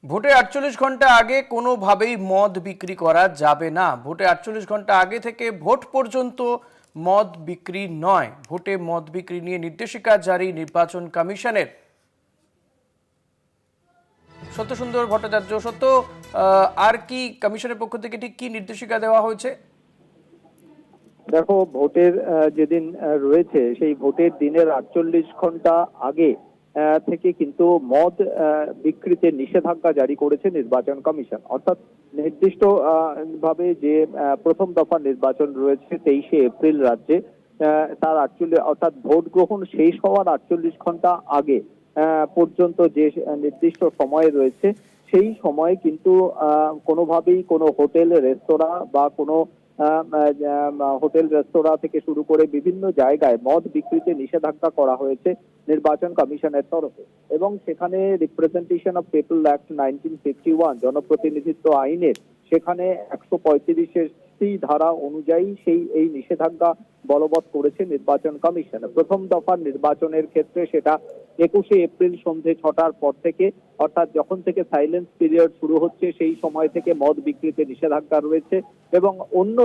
ভোটে ৪৮ ঘন্টা আগে কোনোভাবেই মদ বিক্রি করা যাবে না। ভোটে ৪৮ ঘন্টা আগে থেকে ভোট পর্যন্ত মদ বিক্রি নয়। ভোটে মদ বিক্রি নিয়ে নির্দেশিকা জারি নির্বাচন কমিশনের। সত্যসুন্দর ভট্টাচার্য, সত্য, আর কি কমিশনের পক্ষ থেকে ঠিক কি নির্দেশিকা দেওয়া হয়েছে? দেখো, ভোটের যেদিন রয়েছে সেই ভোটের দিনের ৪৮ ঘন্টা আগে থেকে কিন্তু মদ বিক্রিতে নিষেধাজ্ঞা জারি করেছে নির্বাচন কমিশন। অর্থাৎ নির্দিষ্ট ভাবে যে প্রথম দফা নির্বাচন রয়েছে ২৩শে এপ্রিল রাজ্যে, তার ৪৮ অর্থাৎ ভোট গ্রহণ শেষ হওয়ার ৪৮ ঘন্টা আগে পর্যন্ত যে নির্দিষ্ট সময় রয়েছে, সেই সময়ে কিন্তু কোনোভাবেই কোনো হোটেল, রেস্তোরাঁ বা কোনো হোটেল, রেস্তোরাঁ থেকে শুরু করে বিভিন্ন জায়গায় মদ বিক্রিতে নিষেধাজ্ঞা করা হয়েছে নির্বাচন কমিশনের তরফে। এবং সেখানে রিপ্রেজেন্টেশন অফ পিপল অ্যাক্ট 1951, জনপ্রতিনিধিত্ব আইনের সেখানে ১৩৫ ধারা অনুযায়ী এই নিষেধাজ্ঞা বলবৎ করেছে নির্বাচন কমিশন। প্রথম দফার নির্বাচনের ক্ষেত্রে সেটা ২১শে এপ্রিল সন্ধে ৬টার পর থেকে, অর্থাৎ যখন থেকে সাইলেন্স পিরিয়ড শুরু হচ্ছে সেই সময় থেকে মদ বিক্রিতে নিষেধাজ্ঞা রয়েছে। এবং অন্য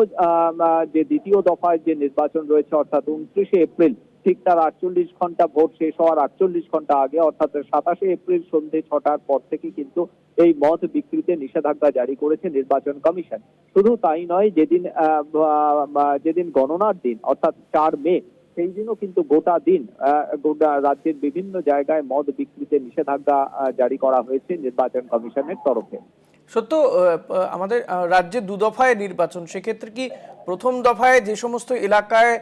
যে দ্বিতীয় দফায় যে নির্বাচন রয়েছে অর্থাৎ ২৯শে এপ্রিল, ঠিক তার ৪৮ ঘন্টা, ভোট শেষ হওয়ার ৪৮ ঘন্টা আগে অর্থাৎ ২৭শে এপ্রিল সন্ধে ৬টার পর থেকে কিন্তু এই মদ বিক্রিতে নিষেধাজ্ঞা জারি করেছে নির্বাচন কমিশন। শুধু তাই নয়, যেদিন গণনার দিন অর্থাৎ ৪ মে, সেই দিনও কিন্তু গোটা দিন গোটা রাজ্যের বিভিন্ন জায়গায় মদ বিক্রিতে নিষেধাজ্ঞা জারি করা হয়েছে নির্বাচন কমিশনের তরফে। সত্য, আমাদের রাজ্যে দু দফায় নির্বাচন, সেক্ষেত্রে কি প্রথম দফায় যে সমস্ত এলাকায়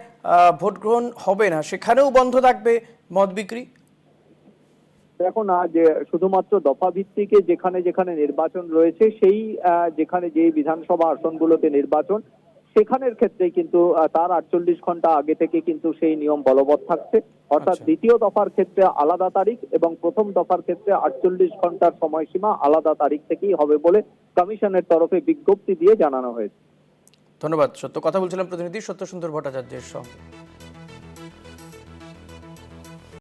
ভোট গ্রহণ হবে না সেখানেও বন্ধ থাকবে মদ বিক্রি? দেখো না, যে শুধুমাত্র দফা ভিত্তিকে যেখানে যেখানে নির্বাচন রয়েছে, সেই যেখানে যে বিধানসভা আসনগুলোতে নির্বাচন, সেখানের ক্ষেত্রে কিন্তু তার ৪৮ ঘন্টা আগে থেকে কিন্তু সেই নিয়ম বলবৎ থাকছে। অর্থাৎ আচ্ছা, দ্বিতীয় দফার ক্ষেত্রে আলাদা তারিখ এবং প্রথম দফার ক্ষেত্রে ৪৮ ঘন্টার সময়সীমা আলাদা তারিখ থেকেই হবে বলে কমিশনের তরফে বিজ্ঞপ্তি দিয়ে জানানো হয়েছে। ধন্যবাদ সত্য। কথা বলছিলাম প্রতিনিধি সত্যসুন্দর ভট্টাচার্যের সঙ্গে।